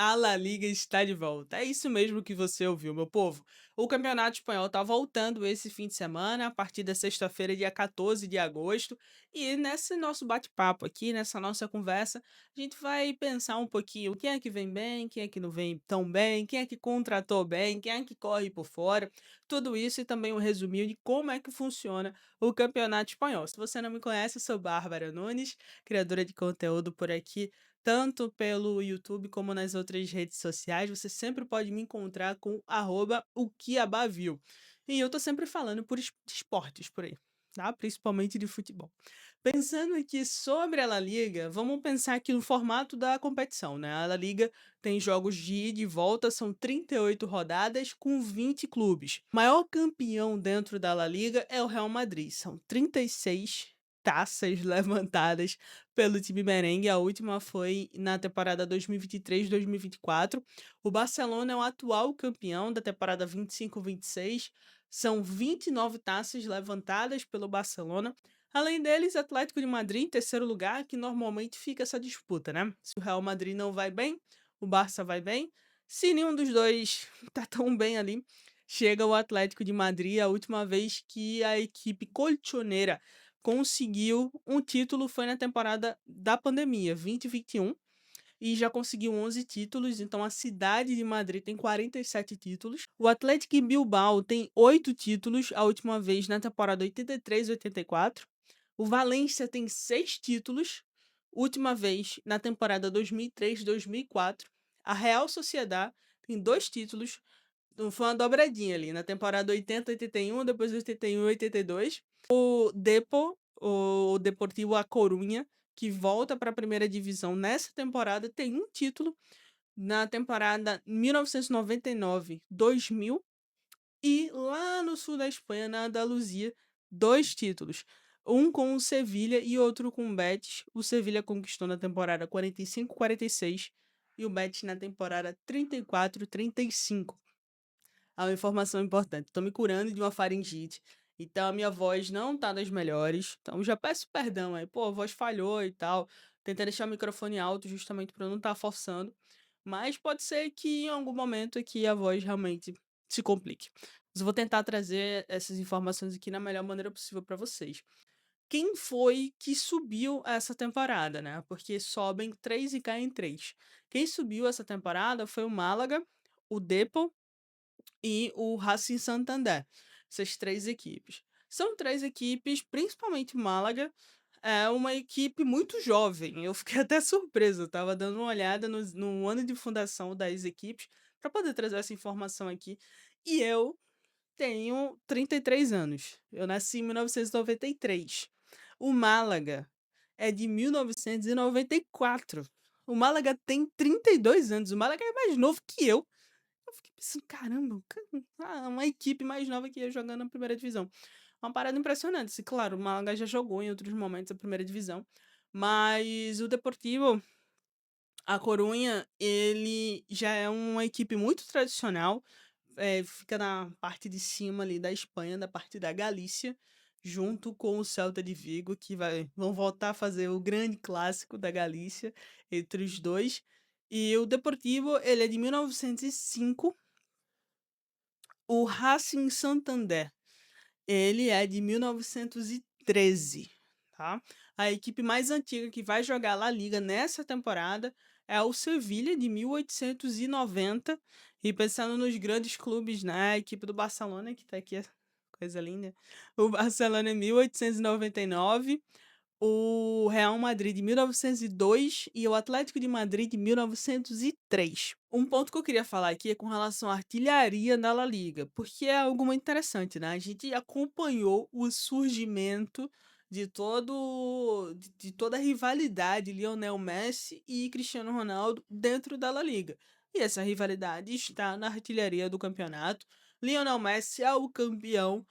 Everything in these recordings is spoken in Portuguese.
A La Liga está de volta. É isso mesmo que você ouviu, meu povo. O Campeonato Espanhol está voltando esse fim de semana, a partir da sexta-feira, dia 14 de agosto. E nesse nosso bate-papo aqui, nessa nossa conversa, a gente vai pensar um pouquinho quem é que vem bem, quem é que não vem tão bem, quem é que contratou bem, quem é que corre por fora. Tudo isso e também um resuminho de como é que funciona o Campeonato Espanhol. Se você não me conhece, eu sou Bárbara Nunes, criadora de conteúdo por aqui tanto pelo YouTube como nas outras redes sociais, você sempre pode me encontrar com @oquiabaview. E eu tô sempre falando de esportes por aí, tá? Principalmente de futebol. Pensando aqui sobre a La Liga, vamos pensar aqui no formato da competição, né? A La Liga tem jogos de ida e volta, são 38 rodadas com 20 clubes. O maior campeão dentro da La Liga é o Real Madrid, são 36 taças levantadas pelo time merengue. A última foi na temporada 2023-2024. O Barcelona é o atual campeão da temporada 25-26. São 29 taças levantadas pelo Barcelona. Além deles, Atlético de Madrid em terceiro lugar, que normalmente fica essa disputa, né? Se o Real Madrid não vai bem, o Barça vai bem. Se nenhum dos dois tá tão bem ali, chega o Atlético de Madrid. A última vez que a equipe colchoneira conseguiu um título foi na temporada da pandemia, 2021, e já conseguiu 11 títulos, então a cidade de Madrid tem 47 títulos. O Atlético Bilbao tem 8 títulos, a última vez na temporada 83-84. O Valência tem 6 títulos, última vez na temporada 2003-2004. A Real Sociedad tem 2 títulos, então foi uma dobradinha ali, na temporada 80-81, depois 81-82. O o Deportivo A Corunha, que volta para a primeira divisão nessa temporada, tem um título na temporada 1999-2000 e lá no sul da Espanha, na Andaluzia, 2 títulos. Um com o Sevilha e outro com o Betis. O Sevilha conquistou na temporada 45-46 e o Betis na temporada 34-35. Ah, uma informação importante. Tô me curando de uma faringite, então a minha voz não tá das melhores. Então já peço perdão aí. Pô, a voz falhou e tal. Tentei deixar o microfone alto justamente para eu não estar forçando. Mas pode ser que em algum momento aqui a voz realmente se complique. Mas eu vou tentar trazer essas informações aqui na melhor maneira possível para vocês. Quem foi que subiu essa temporada, né? Porque sobem 3 e caem 3. Quem subiu essa temporada foi o Málaga, o Depor e o Racing Santander. Essas 3 equipes. São 3 equipes, principalmente Málaga, é uma equipe muito jovem. Eu fiquei até surpreso, eu estava dando uma olhada no ano de fundação das equipes para poder trazer essa informação aqui. E eu tenho 33 anos. Eu nasci em 1993. O Málaga é de 1994. O Málaga tem 32 anos. O Málaga é mais novo que eu. Eu fiquei pensando, caramba, uma equipe mais nova que eu jogando na primeira divisão. Uma parada impressionante. Se, claro, o Málaga já jogou em outros momentos a primeira divisão, mas o Deportivo, a Corunha, ele já é uma equipe muito tradicional, fica na parte de cima ali da Espanha, da parte da Galícia, junto com o Celta de Vigo, que vão voltar a fazer o grande clássico da Galícia entre os dois. E o Deportivo, ele é de 1905. O Racing Santander, ele é de 1913, tá? A equipe mais antiga que vai jogar La Liga nessa temporada é o Sevilha, de 1890. E pensando nos grandes clubes, né? A equipe do Barcelona, que tá aqui, coisa linda. O Barcelona é 1899, o Real Madrid de 1902 e o Atlético de Madrid de 1903. Um ponto que eu queria falar aqui é com relação à artilharia na La Liga, porque é algo muito interessante, né? A gente acompanhou o surgimento de toda a rivalidade Lionel Messi e Cristiano Ronaldo dentro da La Liga. E essa rivalidade está na artilharia do campeonato. Lionel Messi é o campeão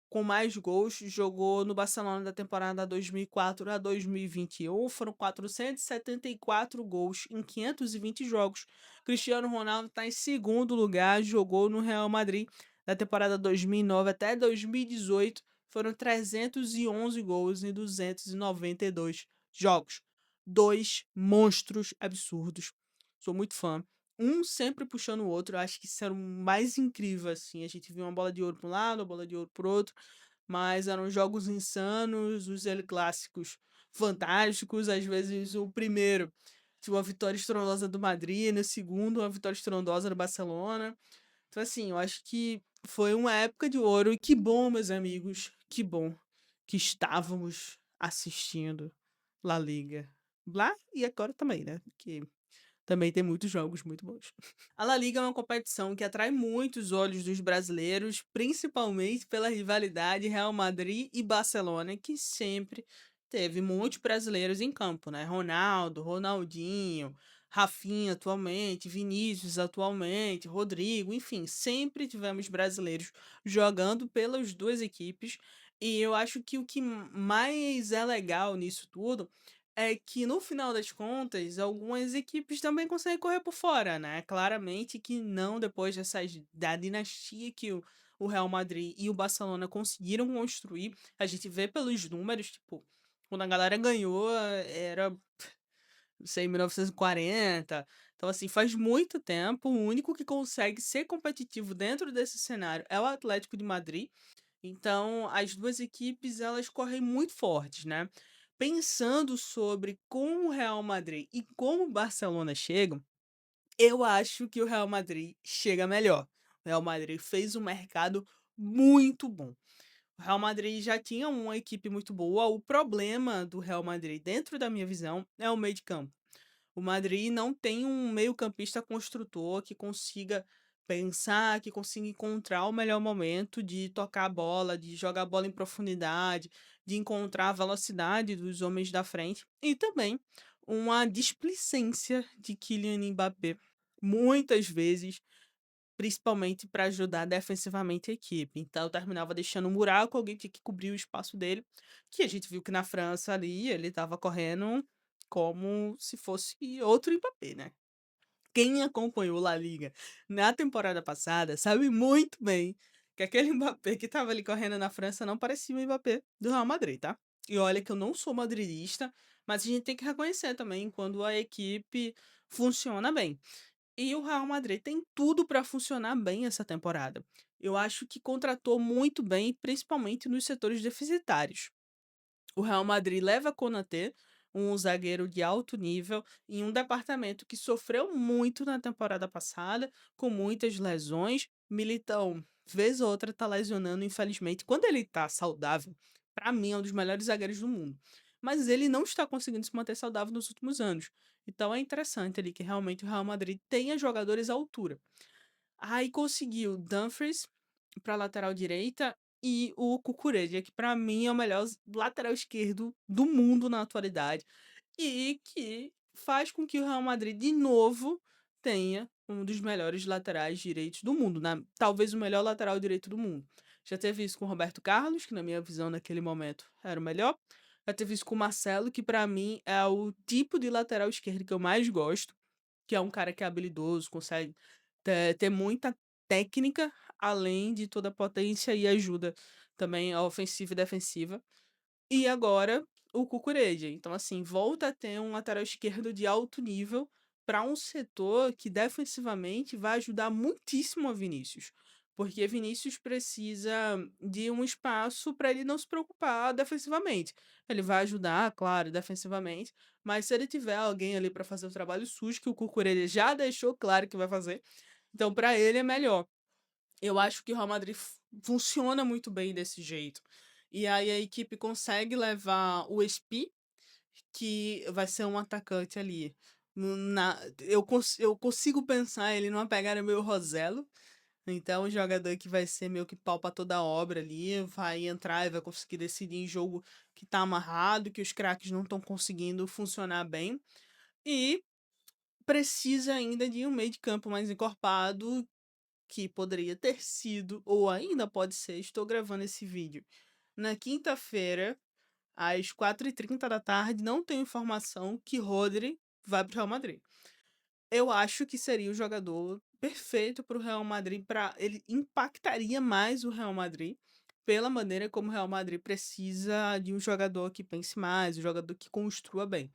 com mais gols, jogou no Barcelona da temporada 2004 a 2021, foram 474 gols em 520 jogos. Cristiano Ronaldo está em segundo lugar, jogou no Real Madrid da temporada 2009 até 2018, foram 311 gols em 292 jogos. Dois monstros absurdos. Sou muito fã. um sempre puxando o outro, eu acho que isso era o mais incrível, assim, a gente viu uma bola de ouro para um lado, uma bola de ouro para o outro, mas eram jogos insanos, os El Clássicos fantásticos, às vezes o primeiro tinha uma vitória estrondosa do Madrid, no segundo uma vitória estrondosa do Barcelona. Então, assim, eu acho que foi uma época de ouro e que bom, meus amigos, que bom que estávamos assistindo La Liga. Lá e agora também, né? Porque também tem muitos jogos muito bons. A La Liga é uma competição que atrai muito os olhos dos brasileiros, principalmente pela rivalidade Real Madrid e Barcelona, que sempre teve muitos brasileiros em campo, né? Ronaldo, Ronaldinho, Rafinha atualmente, Vinícius atualmente, Rodrigo, enfim, sempre tivemos brasileiros jogando pelas duas equipes. E eu acho que o que mais é legal nisso tudo é que no final das contas, algumas equipes também conseguem correr por fora, né? Claramente que não depois da dinastia que o Real Madrid e o Barcelona conseguiram construir. A gente vê pelos números, tipo, quando a galera ganhou, era, não sei, 1940. Então, assim, faz muito tempo. O único que consegue ser competitivo dentro desse cenário é o Atlético de Madrid. Então, as 2 equipes, elas correm muito fortes, né. Pensando sobre como o Real Madrid e como o Barcelona chegam, eu acho que o Real Madrid chega melhor. O Real Madrid fez um mercado muito bom. O Real Madrid já tinha uma equipe muito boa, o problema do Real Madrid, dentro da minha visão, é o meio de campo. O Madrid não tem um meio-campista construtor que consiga pensar, que consiga encontrar o melhor momento de tocar a bola, de jogar a bola em profundidade, de encontrar a velocidade dos homens da frente e também uma displicência de Kylian Mbappé, muitas vezes, principalmente para ajudar defensivamente a equipe. Então terminava deixando um buraco, alguém tinha que cobrir o espaço dele, que a gente viu que na França ali ele estava correndo como se fosse outro Mbappé, né. Quem acompanhou La Liga na temporada passada sabe muito bem que aquele Mbappé que estava ali correndo na França não parecia o Mbappé do Real Madrid, tá. E olha que eu não sou madridista, mas a gente tem que reconhecer também quando a equipe funciona bem. E o Real Madrid tem tudo para funcionar bem essa temporada. Eu acho que contratou muito bem, principalmente nos setores deficitários. O Real Madrid leva Konaté, um zagueiro de alto nível, em um departamento que sofreu muito na temporada passada, com muitas lesões. Militão, vez ou outra, tá lesionando, infelizmente. Quando ele tá saudável, para mim é um dos melhores zagueiros do mundo. Mas ele não está conseguindo se manter saudável nos últimos anos. Então é interessante ali que realmente o Real Madrid tenha jogadores à altura. Aí conseguiu Dumfries para lateral direita e o Cucurella, que para mim é o melhor lateral esquerdo do mundo na atualidade e que faz com que o Real Madrid de novo tenha um dos melhores laterais direitos do mundo, talvez o melhor lateral direito do mundo. Já teve isso com o Roberto Carlos, que na minha visão naquele momento era o melhor. Já teve isso com o Marcelo, que para mim é o tipo de lateral esquerdo que eu mais gosto, que é um cara que é habilidoso, consegue ter muita técnica, além de toda a potência e ajuda também a ofensiva e defensiva. E agora o Cucurella. Então, assim, volta a ter um lateral esquerdo de alto nível para um setor que defensivamente vai ajudar muitíssimo a Vinícius. Porque Vinícius precisa de um espaço para ele não se preocupar defensivamente. Ele vai ajudar, claro, defensivamente, mas se ele tiver alguém ali para fazer o trabalho sujo, que o Cucurella já deixou claro que vai fazer, então para ele é melhor. Eu acho que o Real Madrid funciona muito bem desse jeito. E aí a equipe consegue levar o Espi, que vai ser um atacante ali. Eu consigo pensar ele numa pegada meio Roselo. Então, um jogador que vai ser meio que pau pra toda obra ali, vai entrar e vai conseguir decidir em jogo que tá amarrado, que os craques não estão conseguindo funcionar bem. E precisa ainda de um meio de campo mais encorpado, que poderia ter sido, ou ainda pode ser, estou gravando esse vídeo na quinta-feira, às 4h30 da tarde, não tenho informação que Rodri vai para o Real Madrid. Eu acho que seria o jogador perfeito para o Real Madrid, ele impactaria mais o Real Madrid pela maneira como o Real Madrid precisa de um jogador que pense mais, um jogador que construa bem.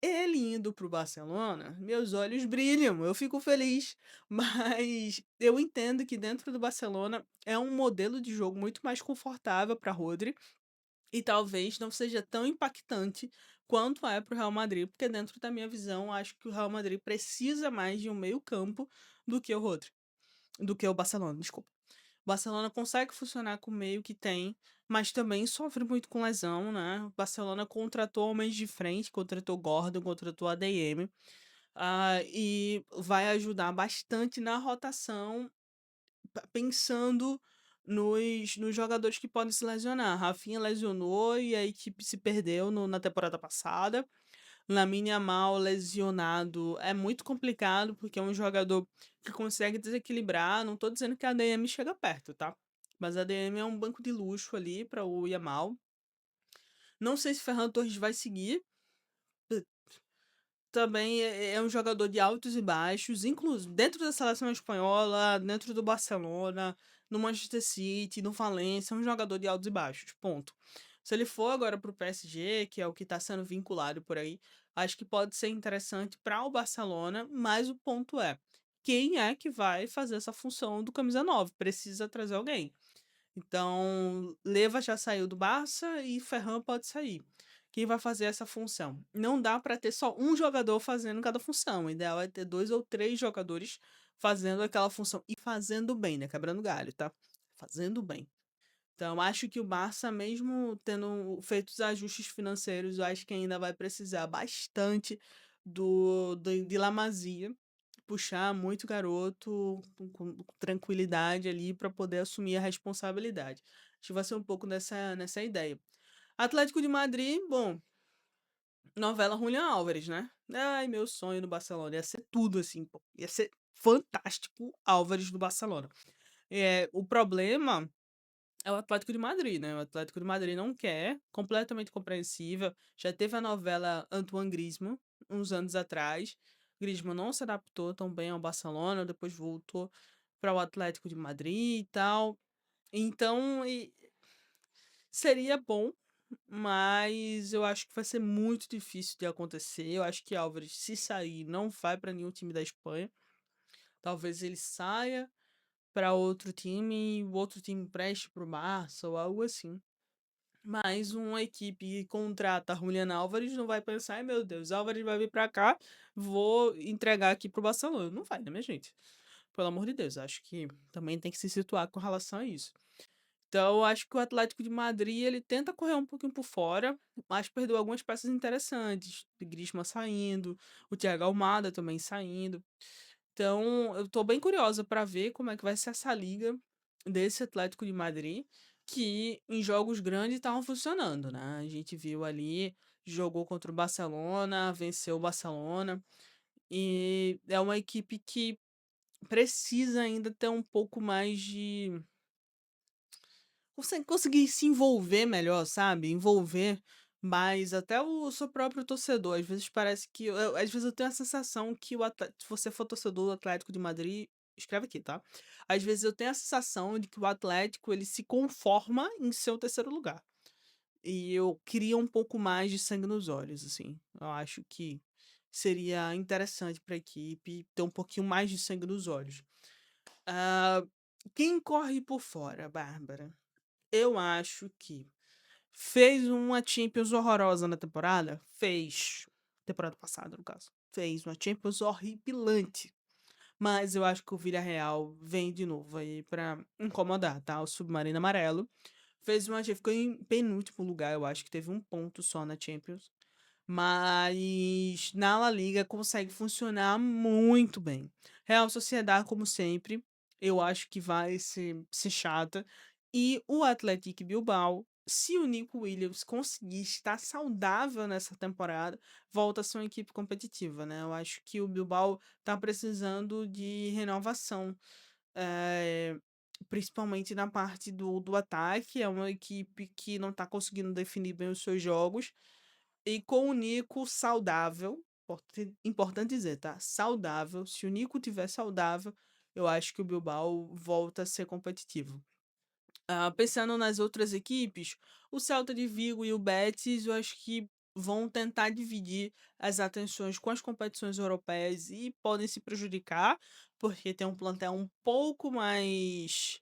Ele indo para o Barcelona, meus olhos brilham, eu fico feliz, mas eu entendo que dentro do Barcelona é um modelo de jogo muito mais confortável para Rodri e talvez não seja tão impactante quanto é para o Real Madrid, porque dentro da minha visão, acho que o Real Madrid precisa mais de um meio-campo do que o Rodri, do que o Barcelona, desculpa. O Barcelona consegue funcionar com o meio que tem, mas também sofre muito com lesão, né? O Barcelona contratou homens de frente, contratou Gordon, contratou ADM, e vai ajudar bastante na rotação, pensando nos jogadores que podem se lesionar. Rafinha lesionou e a equipe se perdeu na temporada passada. Lamine Yamal lesionado é muito complicado, porque é um jogador que consegue desequilibrar. Não tô dizendo que a ADM chega perto, tá? Mas a ADM é um banco de luxo ali para o Yamal. Não sei se Ferran Torres vai seguir. Também é um jogador de altos e baixos, inclusive dentro da seleção espanhola, dentro do Barcelona, no Manchester City, no Valência, é um jogador de altos e baixos, ponto. Se ele for agora para o PSG, que é o que está sendo vinculado por aí, acho que pode ser interessante para o Barcelona, mas o ponto é, quem é que vai fazer essa função do camisa 9? Precisa trazer alguém. Então, Leva já saiu do Barça e Ferran pode sair. Quem vai fazer essa função? Não dá para ter só um jogador fazendo cada função. O ideal é ter dois ou três jogadores fazendo aquela função. E fazendo bem, né? Quebrando galho, tá? Fazendo bem. Então, acho que o Barça, mesmo tendo feito os ajustes financeiros, eu acho que ainda vai precisar bastante de La Masia puxar muito garoto com tranquilidade ali para poder assumir a responsabilidade. Acho que vai ser um pouco nessa ideia. Atlético de Madrid, bom, novela Julián Álvares, né? Ai, meu sonho no Barcelona. Ia ser tudo assim, pô. Ia ser fantástico Álvares do Barcelona. O problema é o Atlético de Madrid, né? O Atlético de Madrid não quer, completamente compreensível. Já teve a novela Antoine Griezmann uns anos atrás. Griezmann não se adaptou tão bem ao Barcelona, depois voltou para o Atlético de Madrid e tal. Então, seria bom, mas eu acho que vai ser muito difícil de acontecer. Eu acho que Álvares, se sair, não vai para nenhum time da Espanha. Talvez ele saia para outro time e o outro time preste para o Barça ou algo assim. Mas uma equipe que contrata Julián Álvares não vai pensar, ai meu Deus, Álvares vai vir pra cá, vou entregar aqui pro Barcelona. Não vai, né, minha gente? Pelo amor de Deus, acho que também tem que se situar com relação a isso. Então, eu acho que o Atlético de Madrid, ele tenta correr um pouquinho por fora, mas perdeu algumas peças interessantes. O Griezmann saindo, o Thiago Almada também saindo. Então, eu tô bem curiosa para ver como é que vai ser essa liga desse Atlético de Madrid, que em jogos grandes estavam funcionando, né? A gente viu ali, jogou contra o Barcelona, venceu o Barcelona, e é uma equipe que precisa ainda ter um pouco mais de você conseguir se envolver melhor, sabe? Envolver mais até o seu próprio torcedor. Às vezes parece que. Às vezes eu tenho a sensação que se você for torcedor do Atlético de Madrid, escreve aqui, tá? Às vezes eu tenho a sensação de que o Atlético ele se conforma em seu terceiro lugar. E eu queria um pouco mais de sangue nos olhos, assim. Eu acho que seria interessante para a equipe ter um pouquinho mais de sangue nos olhos. Ah, quem corre por fora, Bárbara? Eu acho que fez uma Champions horrorosa na temporada? Fez. Temporada passada, no caso. Fez uma Champions horripilante. Mas eu acho que o Villarreal vem de novo aí pra incomodar, tá? O Submarino Amarelo. Fez uma. Ficou em penúltimo lugar, eu acho que teve um ponto só na Champions. Mas na La Liga consegue funcionar muito bem. Real Sociedade, como sempre, eu acho que vai ser chata. E o Athletic Bilbao, se o Nico Williams conseguir estar saudável nessa temporada, volta a ser uma equipe competitiva, né? Eu acho que o Bilbao tá precisando de renovação. eh, Principalmente na parte do ataque, é uma equipe que não tá conseguindo definir bem os seus jogos. E com o Nico saudável, importante dizer, tá? Saudável. Se o Nico tiver saudável, eu acho que o Bilbao volta a ser competitivo. Pensando nas outras equipes, o Celta de Vigo e o Betis, eu acho que vão tentar dividir as atenções com as competições europeias e podem se prejudicar, porque tem um plantel um pouco mais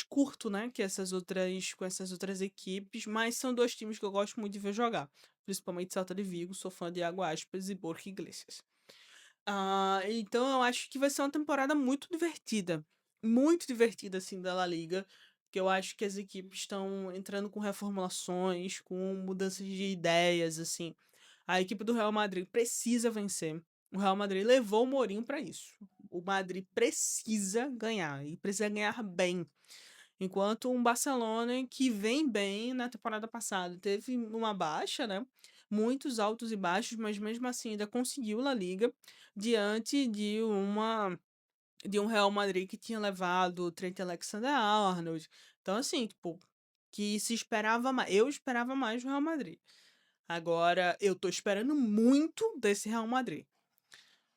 curto, né, que essas outras equipes, mas são 2 times que eu gosto muito de ver jogar, principalmente Celta de Vigo, sou fã de Água Aspas e Borja Iglesias. Então eu acho que vai ser uma temporada muito divertida, assim, da La Liga, que eu acho que as equipes estão entrando com reformulações, com mudanças de ideias, assim. A equipe do Real Madrid precisa vencer. O Real Madrid levou o Mourinho para isso. O Madrid precisa ganhar e precisa ganhar bem. Enquanto um Barcelona que vem bem na temporada passada, teve uma baixa, né? Muitos altos e baixos, mas mesmo assim ainda conseguiu La Liga diante de um Real Madrid que tinha levado o Trent Alexander-Arnold. Então assim, tipo, que se esperava mais, eu esperava mais do Real Madrid. Agora eu tô esperando muito desse Real Madrid.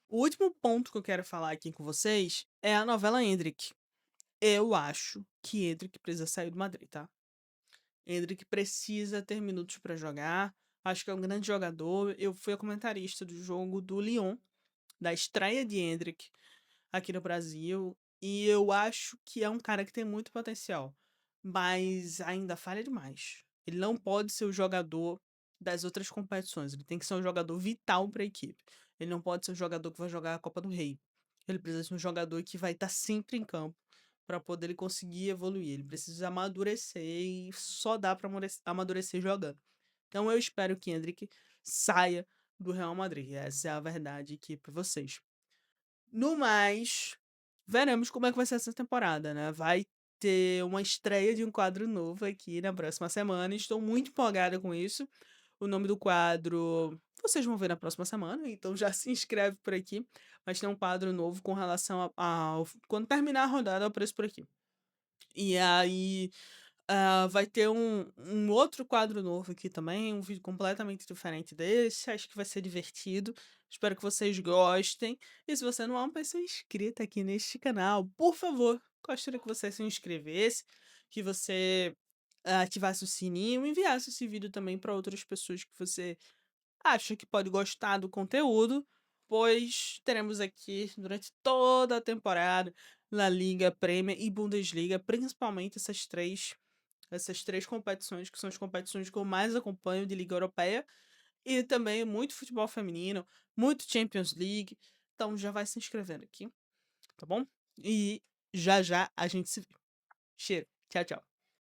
O último ponto que eu quero falar aqui com vocês é a novela Endrick. Eu acho que Endrick precisa sair do Madrid, tá? Endrick precisa ter minutos para jogar. Acho que é um grande jogador. Eu fui a comentarista do jogo do Lyon, da estreia de Endrick aqui no Brasil. E eu acho que é um cara que tem muito potencial, mas ainda falha demais. Ele não pode ser o jogador das outras competições. Ele tem que ser um jogador vital para a equipe. Ele não pode ser um jogador que vai jogar a Copa do Rei. Ele precisa ser um jogador que vai estar sempre em campo para poder ele conseguir evoluir. Ele precisa amadurecer e só dá para amadurecer jogando. Então eu espero que Endrick saia do Real Madrid. Essa é a verdade aqui para vocês. No mais, veremos como é que vai ser essa temporada, né? Vai ter uma estreia de um quadro novo aqui na próxima semana. Estou muito empolgada com isso. O nome do quadro vocês vão ver na próxima semana, então já se inscreve por aqui. Mas tem um quadro novo com relação ao. Quando terminar a rodada, eu apareço por aqui. E aí. Vai ter um outro quadro novo aqui também, um vídeo completamente diferente desse. Acho que vai ser divertido. Espero que vocês gostem. E se você não é uma pessoa inscrita aqui neste canal, por favor, gostaria que você se inscrevesse, que você ativasse o sininho e enviasse esse vídeo também para outras pessoas que você acha que pode gostar do conteúdo, pois teremos aqui durante toda a temporada La Liga, Premier e Bundesliga, principalmente essas três competições, que são as competições que eu mais acompanho de Liga Europeia, e também muito futebol feminino, muito Champions League. Então já vai se inscrevendo aqui, tá bom? E já já a gente se vê. Cheiro. Tchau, tchau.